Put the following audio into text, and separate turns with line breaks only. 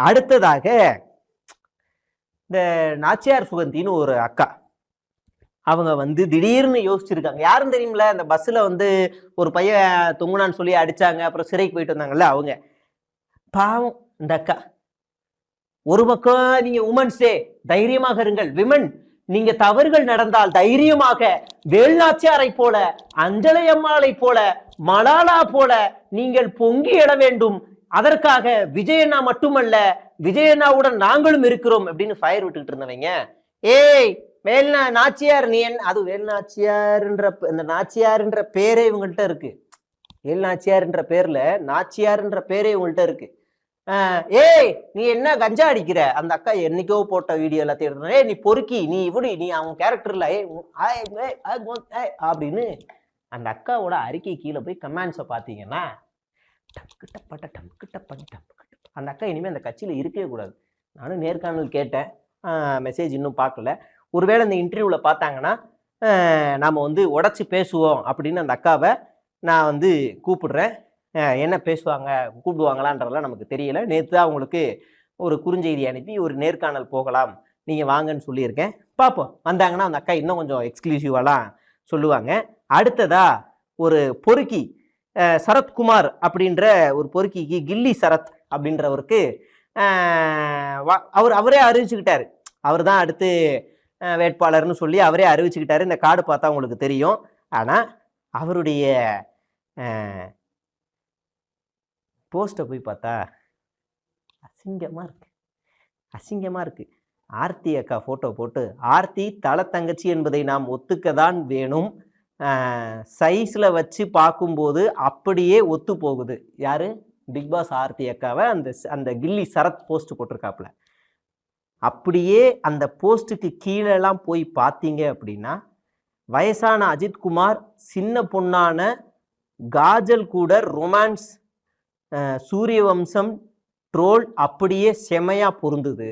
அடுத்ததாக இந்த நாச்சியார் சுகந்தின்னு ஒரு அக்கா, அவங்க வந்து திடீர்னு யோசிச்சிருக்காங்க. யாரும் தெரியுமில்ல, இந்த பஸ்ஸில் வந்து ஒரு பையன் தொங்குனான்னு சொல்லி அடித்தாங்க, அப்புறம் சிறைக்கு போயிட்டு வந்தாங்கல்ல அவங்க. பாவம் இந்த அக்கா. ஒரு பக்கம் நீங்க உமன்ஸ் டே, தைரியமாக இருங்கள் விமன், நீங்க தவறுகள் நடந்தால் தைரியமாக வேல்நாச்சியாரை போல, அஞ்சலை அம்மாளை போல, மலாலா போல நீங்கள் பொங்கி எழ வேண்டும். அதற்காக விஜயண்ணா மட்டுமல்ல, விஜயண்ணாவுடன் நாங்களும் இருக்கிறோம் அப்படின்னு ஃபயர் விட்டுக்கிட்டு இருந்தவங்க, ஏய் நாச்சியார் நீ என்ன, அது வேல்நாச்சியார்ன்ற இந்த நாச்சியார்ன்ற பேரே இவங்கள்ட்ட இருக்கு. வேல்நாச்சியார்ன்ற பேர்ல நாச்சியார்ன்ற பேரே இவங்கள்ட்ட இருக்கு. ஏய் நீ என்ன கஞ்சா அடிக்கிற, அந்த அக்கா என்னைக்கோ போட்ட வீடியோ எல்லாத்தையும் எடுத்து, ஏய் நீ பொறுக்கி, நீ இப்படி, நீ அவன் கேரக்டர்ல அப்படின்னு அந்த அக்காவோட அறிக்கை கீழே போய் கமெண்ட்ஸை பார்த்தீங்கன்னா அந்த அக்கா இனிமேல் அந்த கட்சியில் இருக்கவே கூடாது. நானும் நேர்காணல் கேட்டேன், மெசேஜ் இன்னும் பார்க்கல. ஒருவேளை இந்த இன்டர்வியூவில் பார்த்தாங்கன்னா நாம் வந்து உடச்சி பேசுவோம் அப்படின்னு அந்த அக்காவை நான் வந்து கூப்பிடுறேன். என்ன பேசுவாங்க, கூப்பிடுவாங்களான்றதெல்லாம் நமக்கு தெரியல. நேற்று தான் அவங்களுக்கு ஒரு குறுஞ்செய்தி அனுப்பி ஒரு நேர்காணல் போகலாம், நீங்கள் வாங்கன்னு சொல்லியிருக்கேன். பார்ப்போம், வந்தாங்கன்னா அந்த அக்கா இன்னும் கொஞ்சம் எக்ஸ்க்ளூசிவாலாம் சொல்லுவாங்க. அடுத்ததா ஒரு பொறுக்கி சரத்குமார் அப்படின்ற ஒரு பொறுக்கிக்கு, கில்லி சரத் அப்படின்றவருக்கு அவரே அறிவிச்சுக்கிட்டாரு, அவர் தான் அடுத்து வேட்பாளர்னு சொல்லி அவரே அறிவிச்சுக்கிட்டாரு. இந்த கார்டு பார்த்தா உங்களுக்கு தெரியும். ஆனால் அவருடைய போஸ்ட்டை போய் பார்த்தா அசிங்கமாக இருக்கு. ஆர்த்தி அக்கா ஃபோட்டோ போட்டு, ஆர்த்தி தலை தங்கச்சி என்பதை நாம் ஒத்துக்க தான் வேணும், சைஸில் வச்சு பார்க்கும்போது அப்படியே ஒத்து போகுது. யாரு? பிக் பாஸ் ஆர்த்தி அக்காவை அந்த கில்லி சரத் போஸ்ட் போட்டிருக்காப்புல. அப்படியே அந்த போஸ்ட்டுக்கு கீழெல்லாம் போய் பார்த்தீங்க அப்படின்னா, வயசான அஜித்குமார் சின்ன பொண்ணான காஜல் கூட ரொமான்ஸ், சூரியவம்சம் ட்ரோல் அப்படியே செமையா பொருந்துது.